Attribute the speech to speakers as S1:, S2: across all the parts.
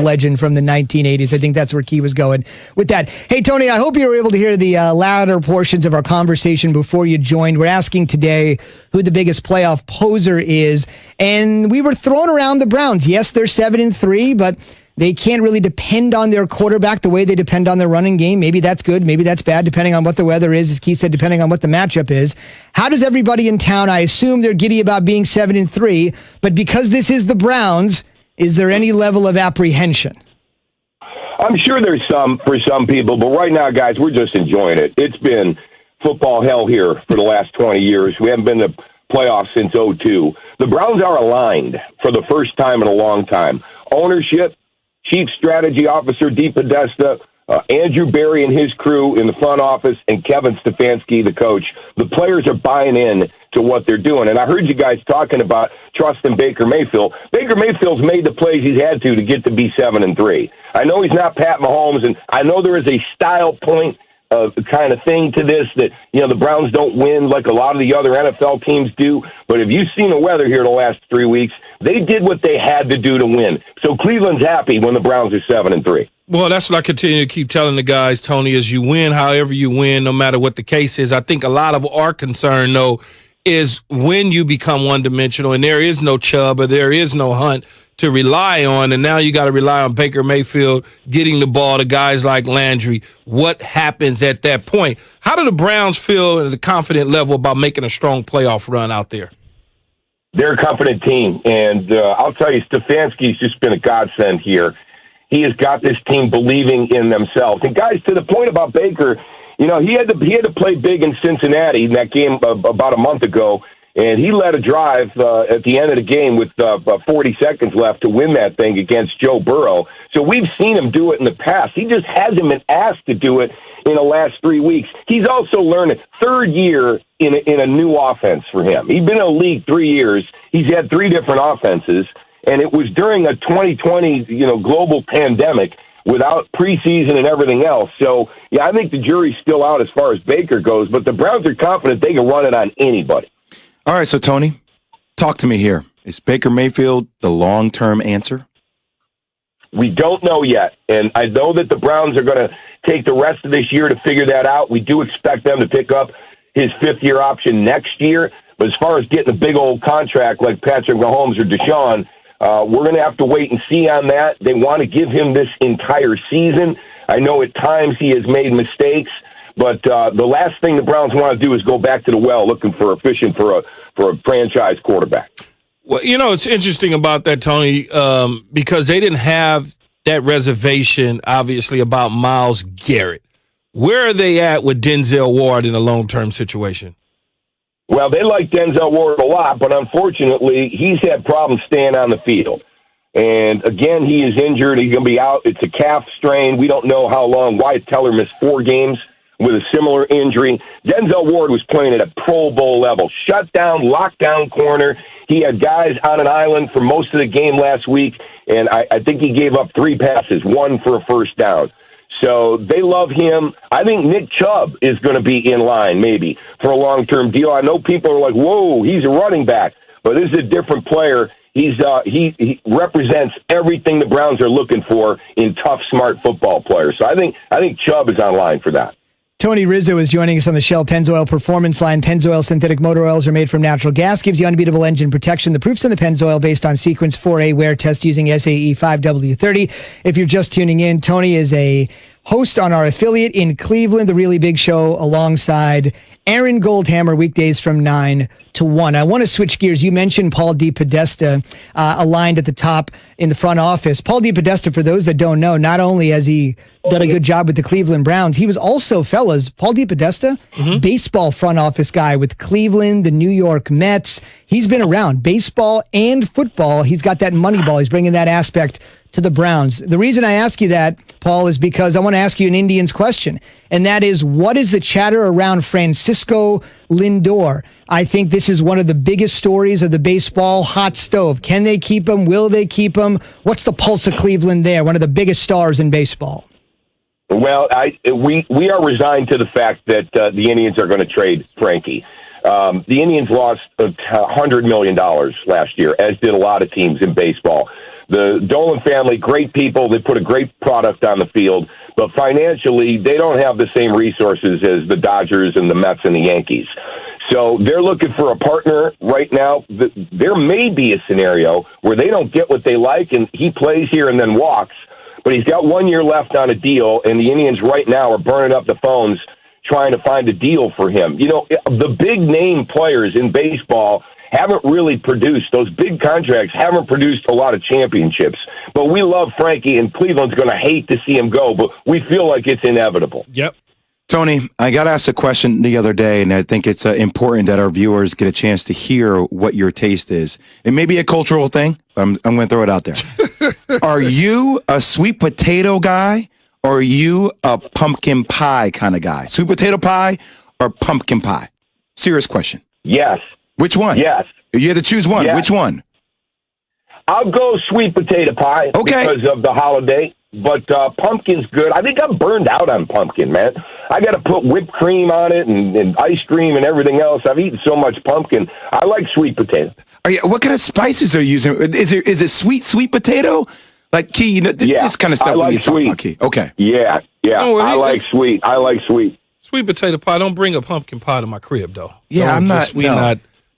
S1: legend from the 1980s. I think that's where Key was going with that. Hey, Tony, I hope you were able to hear the latter portions of our conversation before you joined. We're asking today who the biggest playoff poser is, and we were throwing around the Browns. Yes, they're 7-3, but they can't really depend on their quarterback the way they depend on their running game. Maybe that's good, maybe that's bad, depending on what the weather is, as Keith said, depending on what the matchup is. How does everybody in town, I assume they're giddy about being 7-3, but because this is the Browns, is there any level of apprehension?
S2: I'm sure there's some for some people, but right now, guys, we're just enjoying it. It's been football hell here for the last 20 years. We haven't been to playoffs since '02. The Browns are aligned for the first time in a long time. Ownership, Chief Strategy Officer Dee Podesta, Andrew Berry and his crew in the front office, and Kevin Stefanski, the coach. The players are buying in to what they're doing. And I heard you guys talking about trusting Baker Mayfield. Baker Mayfield's made the plays he's had to get to be 7-3. I know he's not Pat Mahomes, and I know there is a style point kind of thing to this that, the Browns don't win like a lot of the other NFL teams do. But if you've seen the weather here the last 3 weeks, they did what they had to do to win. So Cleveland's happy when the Browns are 7-3.
S3: Well, that's what I continue to keep telling the guys, Tony, is you win however you win, no matter what the case is. I think a lot of our concern, though, is when you become one-dimensional and there is no Chubb or there is no Hunt to rely on, and now you got to rely on Baker Mayfield getting the ball to guys like Landry. What happens at that point? How do the Browns feel at a confident level about making a strong playoff run out there?
S2: They're a confident team, and I'll tell you, Stefanski's just been a godsend here. He has got this team believing in themselves. And guys, to the point about Baker, he had to play big in Cincinnati in that game about a month ago, and he led a drive at the end of the game with 40 seconds left to win that thing against Joe Burrow. So we've seen him do it in the past. He just hasn't been asked to do it in the last 3 weeks. He's also learned third year in a new offense for him. He's been in the league 3 years. He's had 3 different offenses, and it was during a 2020 global pandemic without preseason and everything else. So, I think the jury's still out as far as Baker goes, but the Browns are confident they can run it on anybody.
S4: All right, so Tony, talk to me here. Is Baker Mayfield the long-term answer?
S2: We don't know yet, and I know that the Browns are going to take the rest of this year to figure that out. We do expect them to pick up his fifth-year option next year, but as far as getting a big old contract like Patrick Mahomes or Deshaun, we're going to have to wait and see on that. They want to give him this entire season. I know at times he has made mistakes, but the last thing the Browns want to do is go back to the well looking for a franchise quarterback.
S3: Well, it's interesting about that, Tony, because they didn't have that reservation, obviously, about Myles Garrett. Where are they at with Denzel Ward in a long-term situation?
S2: Well, they like Denzel Ward a lot, but unfortunately, he's had problems staying on the field. And again, he is injured. He's going to be out. It's a calf strain. We don't know how long. Wyatt Teller missed 4 games with a similar injury. Denzel Ward was playing at a Pro Bowl level. Shut down, lockdown corner. He had guys on an island for most of the game last week, and I think he gave up 3 passes, 1 for a first down. So they love him. I think Nick Chubb is going to be in line maybe for a long-term deal. I know people are like, whoa, he's a running back, but this is a different player. He represents everything the Browns are looking for in tough, smart football players. So I think Chubb is on line for that.
S1: Tony Rizzo is joining us on the Shell Pennzoil Performance Line. Pennzoil synthetic motor oils are made from natural gas, gives you unbeatable engine protection. The proofs in the Pennzoil based on Sequence 4A wear test using SAE 5W30. If you're just tuning in, Tony is a host on our affiliate in Cleveland, The Really Big Show, alongside Aaron Goldhammer, weekdays from 9 to 1. I want to switch gears. You mentioned Paul Dee Podesta aligned at the top in the front office. Paul Dee Podesta, for those that don't know, not only has he done a good job with the Cleveland Browns, he was also, fellas, Paul Dee Podesta, baseball front office guy with Cleveland, the New York Mets. He's been around baseball and football. He's got that money ball. He's bringing that aspect to the Browns. The reason I ask you that, Paul, is because I want to ask you an Indians question, and that is, what is the chatter around Francisco Lindor? I think this is one of the biggest stories of the baseball hot stove. Can they keep him? Will they keep him? What's the pulse of Cleveland there? One of the biggest stars in baseball.
S2: Well, we are resigned to the fact that the Indians are going to trade Frankie. The Indians lost $100 million last year, as did a lot of teams in baseball. The Dolan family, great people. They put a great product on the field. But financially, they don't have the same resources as the Dodgers and the Mets and the Yankees. So they're looking for a partner right now. There may be a scenario where they don't get what they like, and he plays here and then walks. But he's got 1 year left on a deal, and the Indians right now are burning up the phones trying to find a deal for him. You know, the big-name players in baseball haven't really produced. Those big contracts haven't produced a lot of championships. But we love Frankie, and Cleveland's going to hate to see him go, but we feel like it's inevitable.
S3: Yep.
S4: Tony, I got asked a question the other day, and I think it's important that our viewers get a chance to hear what your taste is. It may be a cultural thing, but I'm going to throw it out there. Are you a sweet potato guy, or are you a pumpkin pie kind of guy? Sweet potato pie or pumpkin pie? Serious question.
S2: Yes.
S4: Which one?
S2: Yes.
S4: If you had to choose one,
S2: Yes.
S4: which one?
S2: I'll go sweet potato pie because of the holiday, but pumpkin's good. I think I'm burned out on pumpkin, man. I got to put whipped cream on it and ice cream and everything else. I've eaten so much pumpkin. I like sweet potato.
S4: What kind of spices are you using? Is it sweet potato? Like, Key, you know, this kind of stuff
S2: I like
S4: when you talk
S2: sweet.
S4: about Key. Okay.
S2: Yeah.
S3: Oh,
S2: I like sweet.
S3: Sweet potato pie. Don't bring a pumpkin pie to my crib, though.
S4: Yeah, I'm not.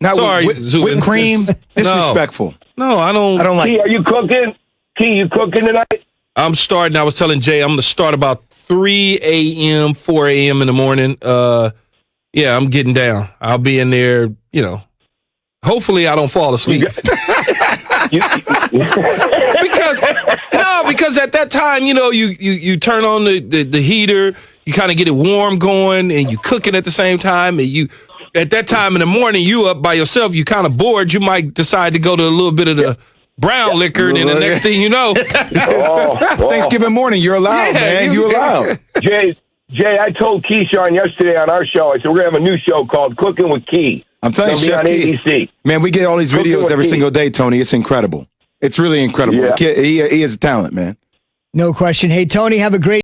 S4: Not
S3: sorry,
S4: whipped cream. Disrespectful.
S3: No, I don't.
S4: I don't like.
S2: Key, are you cooking? Key, you cooking tonight?
S3: I'm starting. I was telling Jay I'm going to start about 3 a.m., 4 a.m. in the morning. Yeah, I'm getting down. I'll be in there, you know. Hopefully I don't fall asleep. because at that time, you know, you turn on the heater, you kind of get it warm going, and you cook it at the same time, and you at that time in the morning, you up by yourself, you kind of bored, you might decide to go to a little bit of the brown liquor, and then the next thing you know.
S4: Thanksgiving morning, you're allowed, man. You're allowed.
S2: Jay, I told Keyshawn yesterday on our show, I said, we're going to have a new show called Cooking with Key.
S4: I'm telling you, Chef
S2: on
S4: Key.
S2: ABC.
S4: Man, we get all these
S2: Cooking
S4: videos
S2: with
S4: every
S2: Key.
S4: single day, Tony. It's incredible. It's really incredible.
S2: Yeah.
S4: The kid, he is a talent, man.
S1: No question. Hey, Tony, have a great